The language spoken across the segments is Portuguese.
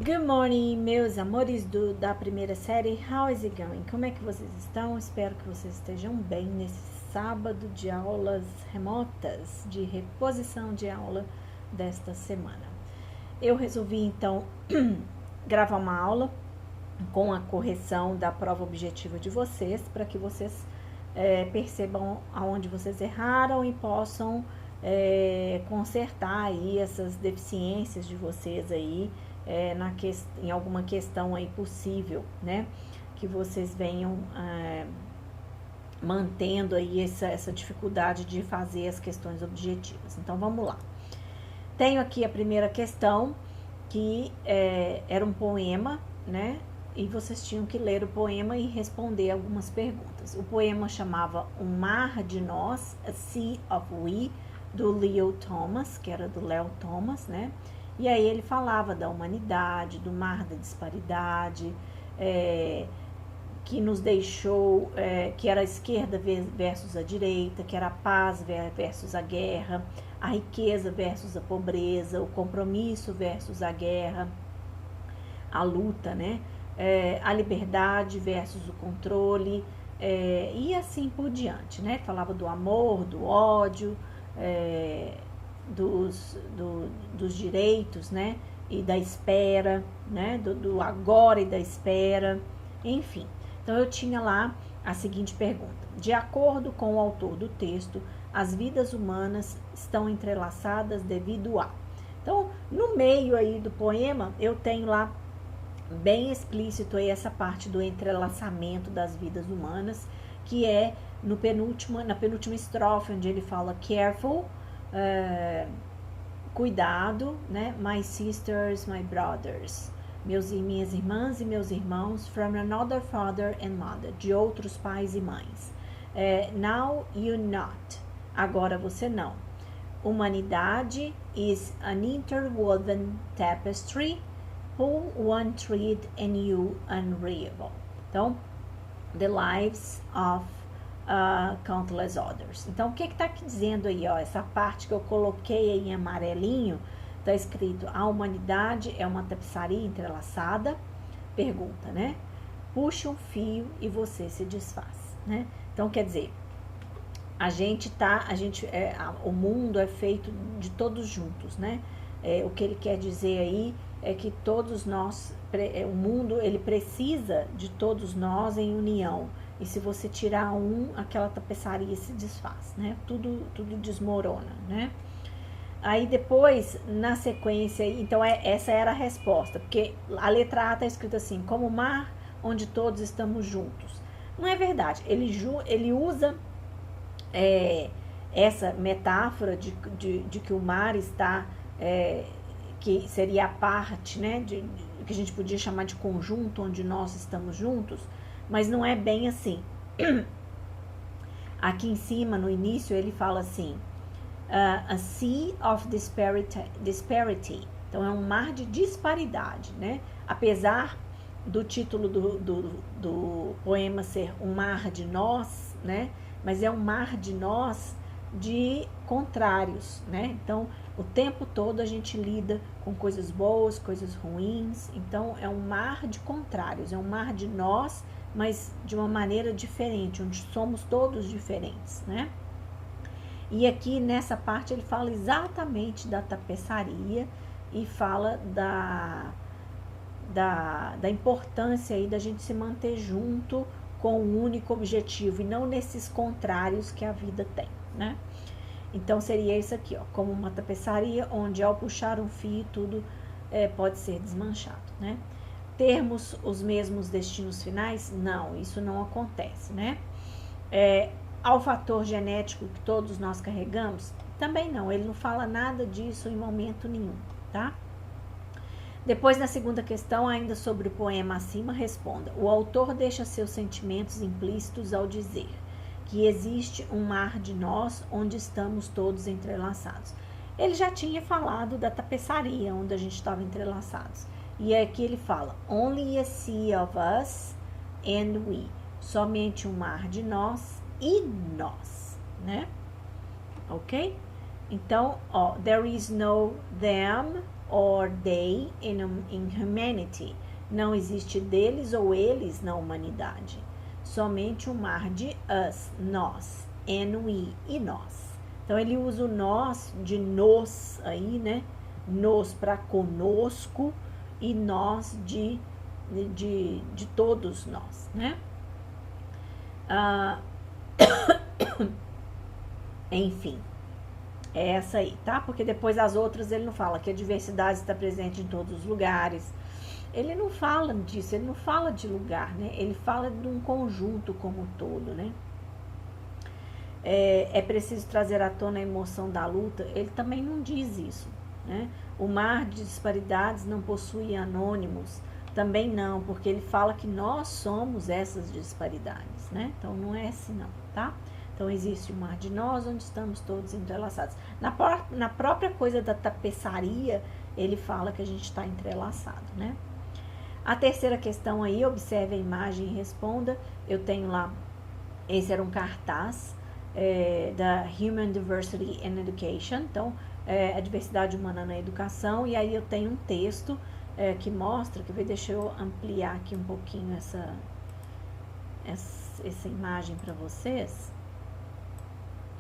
Good morning, meus amores da primeira série. How is it going? Como é que vocês estão? Espero que vocês estejam bem nesse sábado de aulas remotas, de reposição de aula desta semana. Eu resolvi, então, gravar uma aula com a correção da prova objetiva de vocês, para que vocês percebam aonde vocês erraram e possam consertar aí essas deficiências de vocês aí, em alguma questão aí possível, né? Que vocês venham mantendo aí essa dificuldade de fazer as questões objetivas. Então, vamos lá. Tenho aqui a primeira questão, que era um poema, né? E vocês tinham que ler o poema e responder algumas perguntas. O poema chamava Um Mar de Nós, A Sea of We, do Leo Thomas, que era do Léo Thomas, né? E aí ele falava da humanidade, do mar da disparidade, que nos deixou, que era a esquerda versus a direita, que era a paz versus a guerra, a riqueza versus a pobreza, o compromisso versus a guerra, a luta, né? A liberdade versus o controle, e assim por diante, né? Falava do amor, do ódio, dos direitos, né? E da espera, né? Do agora e da espera, enfim. Então, eu tinha lá a seguinte pergunta: de acordo com o autor do texto, as vidas humanas estão entrelaçadas devido a... Então, no meio aí do poema, eu tenho lá bem explícito aí essa parte do entrelaçamento das vidas humanas, que é na penúltima estrofe, onde ele fala careful, cuidado, né? My sisters, my brothers, minhas irmãs e meus irmãos, from another father and mother, de outros pais e mães. Now you not, agora você não. Humanidade is an interwoven tapestry, pull one thread and you unravel. Então, the lives of countless others. Então, o que está dizendo aí, ó? Essa parte que eu coloquei aí em amarelinho, está escrito: a humanidade é uma tapeçaria entrelaçada. Pergunta, né? Puxa um fio e você se desfaz, né? Então, quer dizer, o mundo é feito de todos juntos, né? O que ele quer dizer aí é que todos nós, o mundo, ele precisa de todos nós em união. E se você tirar aquela tapeçaria se desfaz, né? Tudo desmorona, né? Aí depois, na sequência, então essa era a resposta, porque a letra A está escrita assim: como o mar onde todos estamos juntos. Não é verdade. Ele usa essa metáfora de que o mar está, que seria a parte, né, que a gente podia chamar de conjunto, onde nós estamos juntos, mas não é bem assim. Aqui em cima, no início, ele fala assim: a sea of disparity. Então, é um mar de disparidade, né? Apesar do título do poema ser Um Mar de Nós, né? Mas é um mar de nós de contrários, né? Então, o tempo todo a gente lida com coisas boas, coisas ruins. Então, é um mar de contrários, é um mar de nós, mas de uma maneira diferente, onde somos todos diferentes, né? E aqui nessa parte ele fala exatamente da tapeçaria e fala da importância aí da gente se manter junto com um único objetivo e não nesses contrários que a vida tem, né? Então, seria isso aqui, ó, como uma tapeçaria onde ao puxar um fio tudo pode ser desmanchado, né? Termos os mesmos destinos finais? Não, isso não acontece, né? Ao fator genético que todos nós carregamos? Também não, ele não fala nada disso em momento nenhum, tá? Depois, na segunda questão, ainda sobre o poema acima, responda: o autor deixa seus sentimentos implícitos ao dizer que existe um mar de nós onde estamos todos entrelaçados. Ele já tinha falado da tapeçaria onde a gente estava entrelaçados. E aqui ele fala: only a sea of us and we. Somente um mar de nós e nós, né? Ok? Então, ó, there is no them or they in humanity. Não existe deles ou eles na humanidade. Somente o mar de us, nós, and we, e nós. Então, ele usa o nós de nos aí, né? Nos para conosco e nós de todos nós, né? Enfim, é essa aí, tá? Porque depois as outras ele não fala que a diversidade está presente em todos os lugares. Ele não fala disso, ele não fala de lugar, né? Ele fala de um conjunto como um todo, né? É preciso trazer à tona a emoção da luta. Ele também não diz isso, né? O mar de disparidades não possui anônimos. Também não, porque ele fala que nós somos essas disparidades, né? Então, não é assim não, tá? Então, existe o mar de nós, onde estamos todos entrelaçados. Na própria coisa da tapeçaria, ele fala que a gente está entrelaçado, né? A terceira questão aí, observe a imagem e responda. Eu tenho lá, esse era um cartaz da Human Diversity in Education. Então, a diversidade humana na educação. E aí eu tenho um texto que mostra, deixa eu ampliar aqui um pouquinho essa imagem para vocês.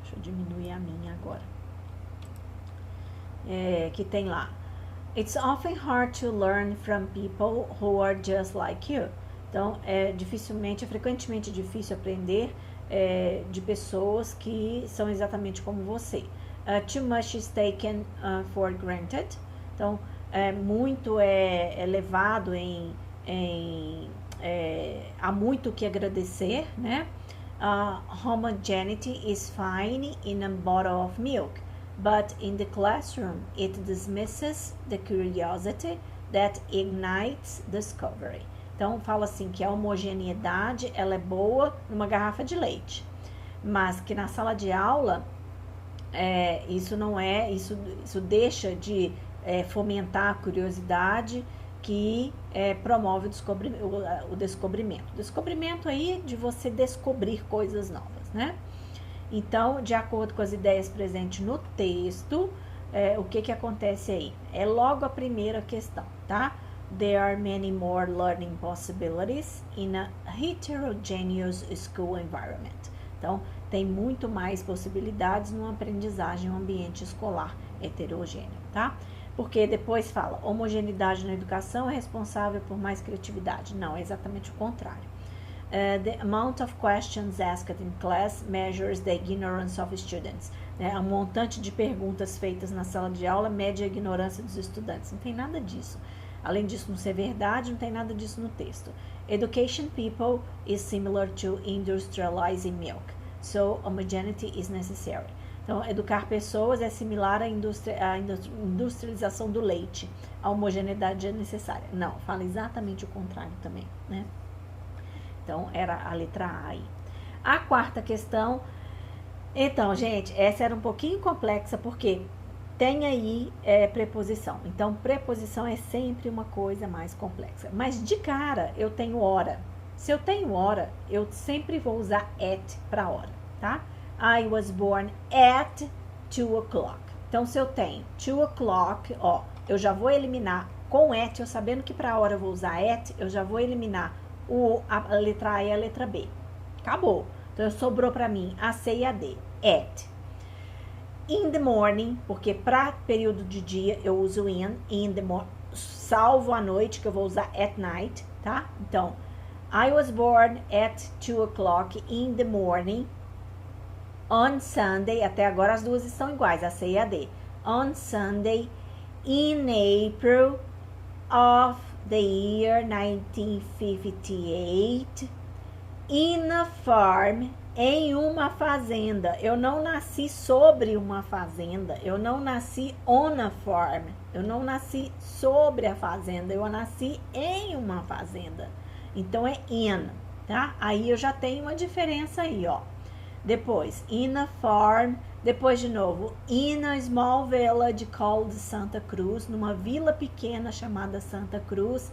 Deixa eu diminuir a minha agora. Que tem lá. It's often hard to learn from people who are just like you. Então, é frequentemente difícil aprender de pessoas que são exatamente como você. Too much is taken for granted. Então, muito é levado há muito que agradecer, né? Homogeneity is fine in a bottle of milk, but in the classroom it dismisses the curiosity that ignites discovery. Então, fala assim que a homogeneidade ela é boa numa garrafa de leite, mas que na sala de aula isso não é, isso deixa de fomentar a curiosidade que promove o descobrimento. Descobrimento aí de você descobrir coisas novas, né? Então, de acordo com as ideias presentes no texto, o que acontece aí? É logo a primeira questão, tá? There are many more learning possibilities in a heterogeneous school environment. Então, tem muito mais possibilidades numa aprendizagem, um ambiente escolar heterogêneo, tá? Porque depois fala, homogeneidade na educação é responsável por mais criatividade. Não, é exatamente o contrário. The amount of questions asked in class measures the ignorance of students. Um montante de perguntas feitas na sala de aula mede a ignorância dos estudantes. Não tem nada disso. Além disso não ser verdade, não tem nada disso no texto. Education people is similar to industrializing milk, so homogeneity is necessary. Então, educar pessoas é similar à industrialização do leite. A homogeneidade é necessária. Não, fala exatamente o contrário também, né? Então, era a letra A aí. A quarta questão. Então, gente, essa era um pouquinho complexa, porque tem aí preposição. Então, preposição é sempre uma coisa mais complexa. Mas, de cara, eu tenho hora. Se eu tenho hora, eu sempre vou usar at para hora, tá? I was born at 2 o'clock. Então, se eu tenho 2 o'clock, ó, eu já vou eliminar com at, eu sabendo que para hora eu vou usar at, eu já vou eliminar a letra A e a letra B. Acabou. Então, sobrou para mim a C e a D. At. In the morning, porque para período de dia eu uso in the morning, salvo a noite, que eu vou usar at night, tá? Então, I was born at 2 o'clock in the morning. On Sunday, até agora as duas estão iguais, a C e a D. On Sunday, in April of the year 1958, in a farm, em uma fazenda. Eu não nasci sobre uma fazenda, eu não nasci on a farm, eu não nasci sobre a fazenda, eu nasci em uma fazenda. Então é in, tá? Aí eu já tenho uma diferença aí, ó. Depois, in a farm, depois de novo, in a small village called Santa Cruz, numa vila pequena chamada Santa Cruz,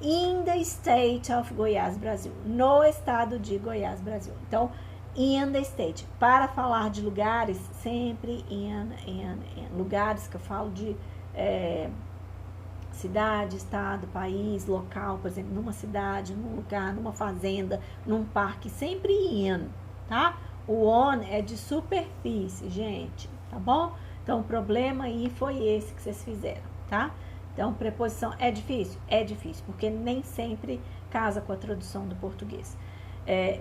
in the state of Goiás, Brasil, no estado de Goiás, Brasil. Então, in the state, para falar de lugares, sempre in. Lugares que eu falo de cidade, estado, país, local, por exemplo, numa cidade, num lugar, numa fazenda, num parque, sempre in, tá? O on é de superfície, gente, tá bom? Então, o problema aí foi esse que vocês fizeram, tá? Então, preposição é difícil? É difícil, porque nem sempre casa com a tradução do português.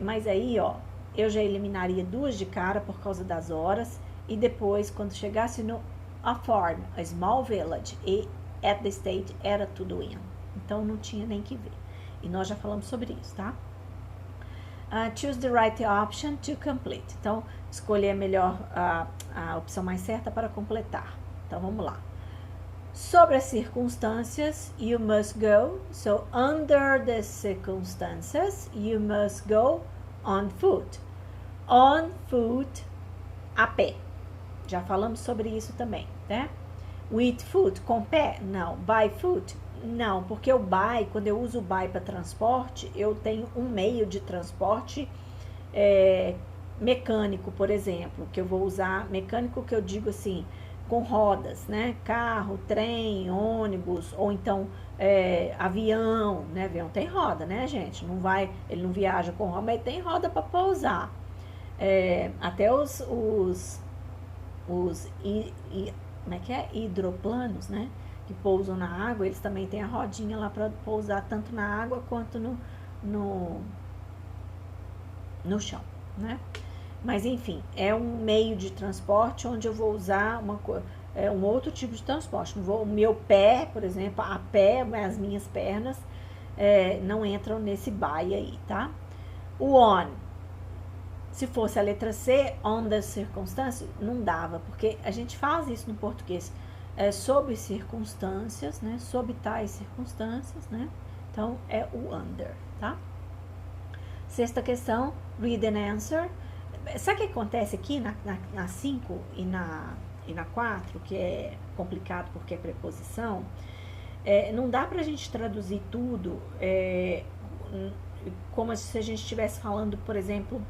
Mas aí, ó, eu já eliminaria 2 de cara por causa das horas, e depois, quando chegasse no a farm, a small village e at the state, era tudo in. Então, não tinha nem que ver. E nós já falamos sobre isso, tá? Choose the right option to complete. Então, escolher a opção mais certa para completar. Então, vamos lá. Sobre as circunstâncias, you must go. So, under the circumstances, you must go on foot. On foot, a pé. Já falamos sobre isso também, né? With foot, com pé? Não. By foot? Não, porque o by, quando eu uso o by para transporte, eu tenho um meio de transporte mecânico, por exemplo, que eu vou usar, mecânico que eu digo assim, com rodas, né? Carro, trem, ônibus, ou então avião, né? Avião tem roda, né, gente? Ele não viaja com roda, mas tem roda para pousar. Até os como é que é? Hidroplanos, né? Que pousam na água, eles também têm a rodinha lá para pousar tanto na água quanto no chão, né? Mas enfim, é um meio de transporte onde eu vou usar um outro tipo de transporte. O meu pé, por exemplo, a pé, as minhas pernas não entram nesse by aí, tá? O on, se fosse a letra C, on the circumstâncias, não dava, porque a gente faz isso no português, sob circunstâncias, né? Sob tais circunstâncias, né? Então, é o under, tá? Sexta questão, read and answer. Sabe o que acontece aqui na 5 e na 4, que é complicado porque é preposição? Não dá pra gente traduzir tudo como se a gente estivesse falando, por exemplo,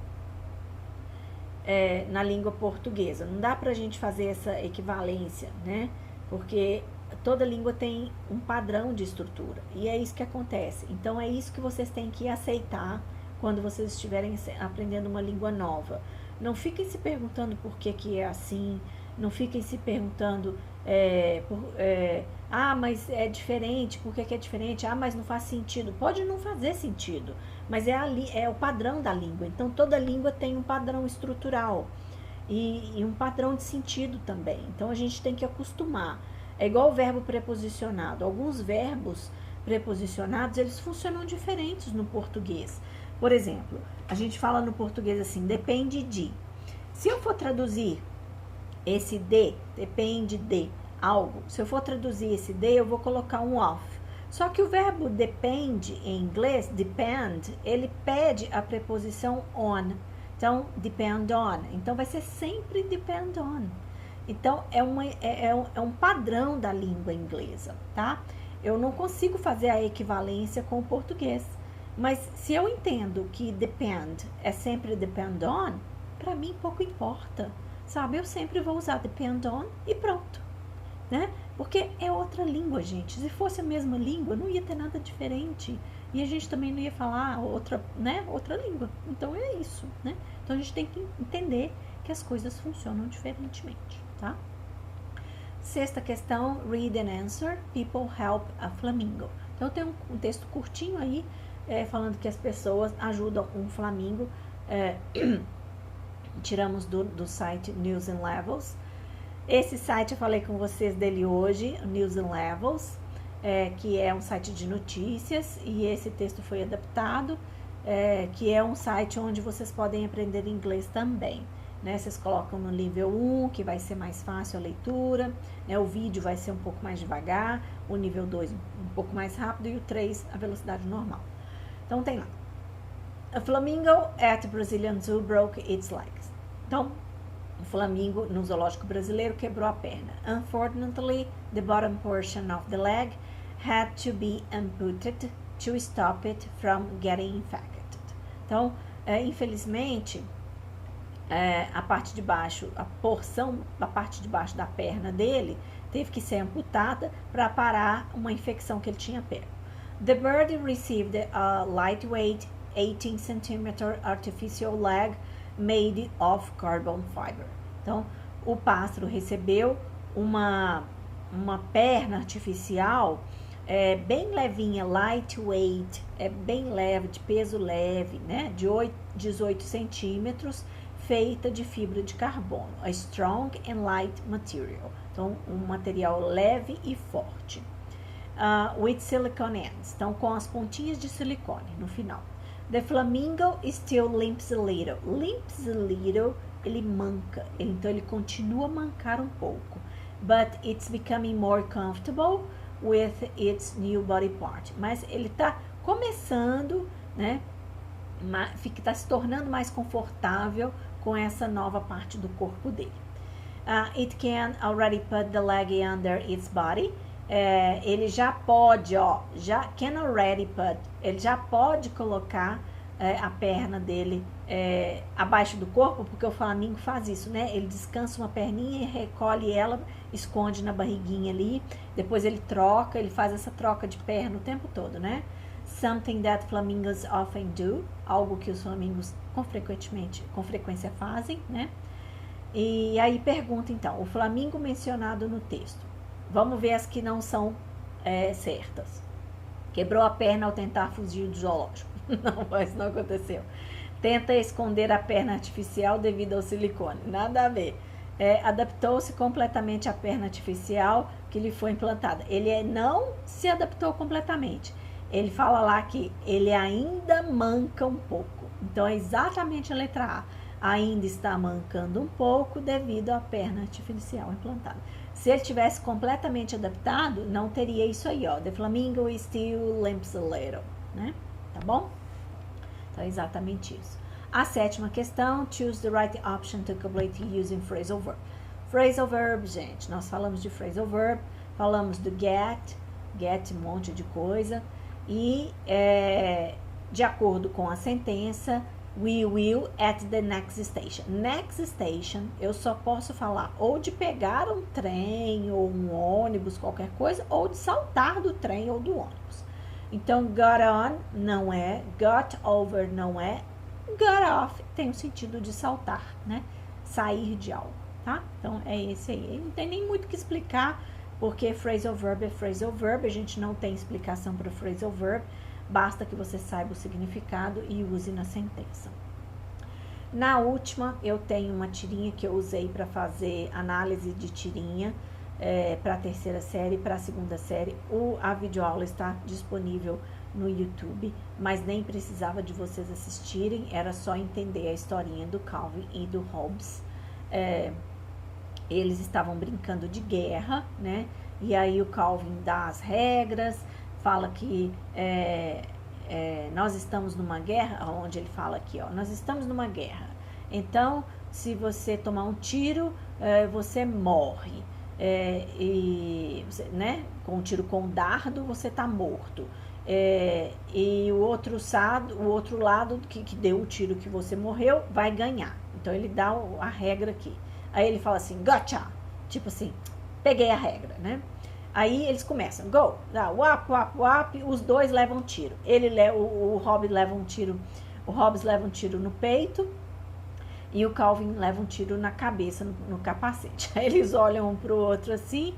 na língua portuguesa. Não dá pra gente fazer essa equivalência, né? Porque toda língua tem um padrão de estrutura. E é isso que acontece. Então, é isso que vocês têm que aceitar quando vocês estiverem aprendendo uma língua nova. Não fiquem se perguntando por que é assim. Não fiquem se perguntando, mas é diferente, por que é diferente? Mas não faz sentido. Pode não fazer sentido, mas é o padrão da língua. Então, toda língua tem um padrão estrutural e um padrão de sentido também. Então, a gente tem que acostumar. É igual o verbo preposicionado. Alguns verbos preposicionados, eles funcionam diferentes no português. Por exemplo, a gente fala no português assim, depende de. Se eu for traduzir esse de, depende de algo, se eu for traduzir esse de, eu vou colocar um of. Só que o verbo depende, em inglês, depend, ele pede a preposição on. Então, depend on. Então, vai ser sempre depend on. Então, é um padrão da língua inglesa, tá? Eu não consigo fazer a equivalência com o português. Mas se eu entendo que depend é sempre depend on, para mim pouco importa, sabe? Eu sempre vou usar depend on e pronto, né? Porque é outra língua, gente. Se fosse a mesma língua, não ia ter nada diferente. E a gente também não ia falar outra língua. Então é isso, né? Então a gente tem que entender que as coisas funcionam diferentemente, tá? Sexta questão, read and answer. People help a flamingo. Então tem um texto curtinho aí, falando que as pessoas ajudam um flamingo. Tiramos do site News and Levels. Esse site eu falei com vocês dele hoje, News and Levels, que é um site de notícias, e esse texto foi adaptado, que é um site onde vocês podem aprender inglês também, né? Vocês colocam no nível 1, que vai ser mais fácil a leitura, né? O vídeo vai ser um pouco mais devagar, o nível 2 um pouco mais rápido, e o 3 a velocidade normal. Então tem lá, a flamingo at Brazilian Zoo broke its legs. Então, o flamingo no zoológico brasileiro quebrou a perna. Unfortunately, the bottom portion of the leg had to be amputated to stop it from getting infected. Então, infelizmente, a parte de baixo, a porção da parte de baixo da perna dele teve que ser amputada para parar uma infecção que ele tinha pego. The bird received a lightweight 18 cm artificial leg made of carbon fiber. Então, o pássaro recebeu uma perna artificial bem levinha, lightweight, bem leve, de peso leve, né? De 18 centímetros, feita de fibra de carbono. A strong and light material. Então, um material leve e forte. With silicone ends. Então, com as pontinhas de silicone no final. The flamingo still limps a little. Limps a little, ele manca. Então, ele continua a mancar um pouco. But it's becoming more comfortable with its new body part. Mas ele está começando, né? Está se tornando mais confortável com essa nova parte do corpo dele. It can already put the leg under its body. Ele já pode, ele já pode colocar a perna dele abaixo do corpo, porque o flamingo faz isso, né? Ele descansa uma perninha e recolhe ela, esconde na barriguinha ali, depois ele troca, ele faz essa troca de perna o tempo todo, né? Something that flamingos often do, algo que os flamingos com frequência fazem, né? E aí pergunta então, o flamingo mencionado no texto, vamos ver as que não são certas. Quebrou a perna ao tentar fugir do zoológico. Não, mas não aconteceu. Tenta esconder a perna artificial devido ao silicone. Nada a ver. Adaptou-se completamente à perna artificial que lhe foi implantada. Ele não se adaptou completamente. Ele fala lá que ele ainda manca um pouco. Então, é exatamente a letra A. Ainda está mancando um pouco devido à perna artificial implantada. Se ele tivesse completamente adaptado, não teria isso aí, ó. The flamingo still limps a little, né? Tá bom? Então, é exatamente isso. A sétima questão, choose the right option to complete using phrasal verb. Phrasal verb, gente, nós falamos de phrasal verb, falamos do get um monte de coisa, e de acordo com a sentença, we will at the next station. Next station, eu só posso falar ou de pegar um trem ou um ônibus, qualquer coisa, ou de saltar do trem ou do ônibus. Então, got on não é, got over não é, got off tem o sentido de saltar, né? Sair de algo, tá? Então, é esse aí. Não tem nem muito o que explicar, porque phrasal verb é phrasal verb, a gente não tem explicação para phrasal verb, basta que você saiba o significado e use na sentença. Na última, eu tenho uma tirinha que eu usei para fazer análise de tirinha para a terceira série, para a segunda série. A videoaula está disponível no YouTube, mas nem precisava de vocês assistirem, era só entender a historinha do Calvin e do Hobbes. Eles estavam brincando de guerra, né? E aí o Calvin dá as regras, fala que nós estamos numa guerra, onde ele fala aqui, ó, nós estamos numa guerra. Então, se você tomar um tiro, você morre. Né, com um tiro com dardo, você está morto. E o outro lado que deu o tiro que você morreu, vai ganhar. Então, ele dá a regra aqui. Aí ele fala assim, gotcha! Tipo assim, peguei a regra, né? Aí eles começam, go, wap, wap, wap, os dois levam tiro. O Hobbes leva um tiro no peito e o Calvin leva um tiro na cabeça, no capacete. Aí eles olham um pro outro assim,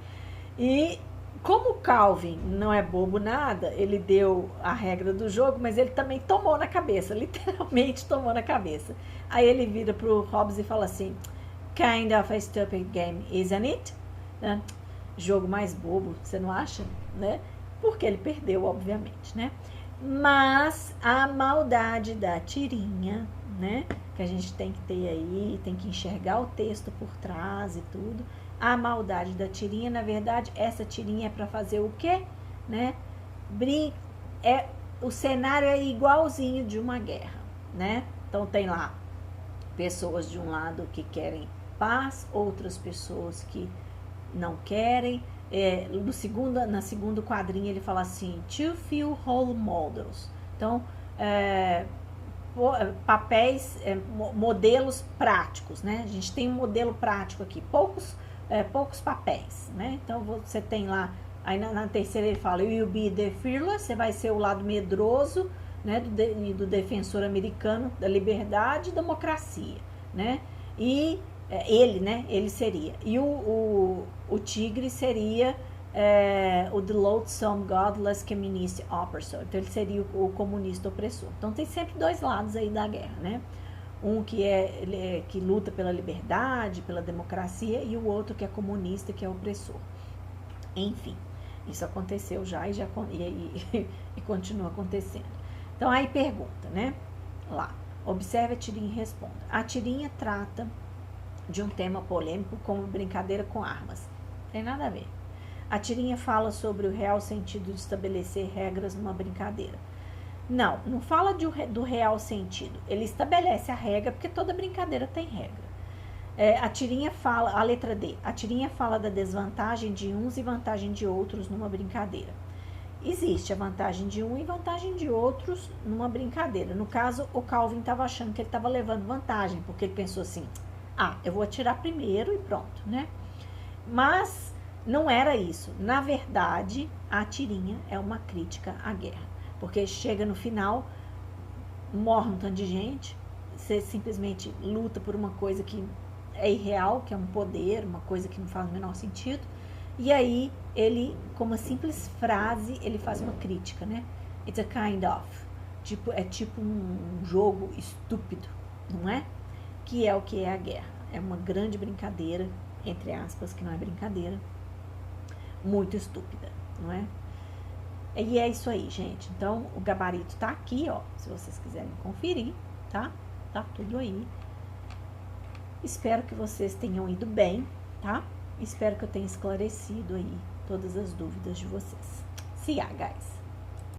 e como o Calvin não é bobo nada, ele deu a regra do jogo, mas ele também tomou na cabeça, literalmente tomou na cabeça. Aí ele vira pro Hobbes e fala assim, kind of a stupid game, isn't it? Jogo mais bobo, você não acha? Né? Porque ele perdeu, obviamente, né? Mas a maldade da tirinha, né? Que a gente tem que ter aí, tem que enxergar o texto por trás e tudo. A maldade da tirinha, na verdade, essa tirinha é para fazer o quê? Né? O cenário é igualzinho de uma guerra, né? Então tem lá pessoas de um lado que querem paz, outras pessoas que não querem. Na segundo quadrinho ele fala assim, to few role models. Então, papéis, modelos práticos, né? A gente tem um modelo prático aqui, poucos poucos papéis, né? Então você tem lá, aí na terceira ele fala, you'll be the fearless, você vai ser o lado medroso, né, do defensor americano da liberdade e democracia, né? E ele, né, ele seria. E o tigre seria o the loathsome godless communist oppressor. Então ele seria o comunista opressor. Então tem sempre dois lados aí da guerra, né? Um que luta pela liberdade, pela democracia, e o outro que é comunista, que é opressor. Enfim, isso aconteceu já e continua acontecendo. Então aí pergunta, né? Lá, observe a tirinha e responda. A tirinha trata de um tema polêmico como brincadeira com armas. Não tem nada a ver. A tirinha fala sobre o real sentido de estabelecer regras numa brincadeira. Não fala do real sentido. Ele estabelece a regra, porque toda brincadeira tem regra. A tirinha fala, a letra D, a tirinha fala da desvantagem de uns e vantagem de outros numa brincadeira. Existe a vantagem de um e vantagem de outros numa brincadeira. No caso, o Calvin estava achando que ele estava levando vantagem, porque ele pensou assim, eu vou atirar primeiro e pronto, né? Mas não era isso. Na verdade, a tirinha é uma crítica à guerra, porque chega no final, morre um tanto de gente, você simplesmente luta por uma coisa que é irreal, que é um poder, uma coisa que não faz o menor sentido, e aí ele, com uma simples frase, ele faz uma crítica, né? It's a kind of. É tipo um jogo estúpido, não é? Que é o que é a guerra. É uma grande brincadeira, entre aspas, que não é brincadeira, muito estúpida, não é? E é isso aí, gente. Então, o gabarito tá aqui, ó, se vocês quiserem conferir, tá? Tá tudo aí. Espero que vocês tenham ido bem, tá? Espero que eu tenha esclarecido aí todas as dúvidas de vocês. See ya, guys!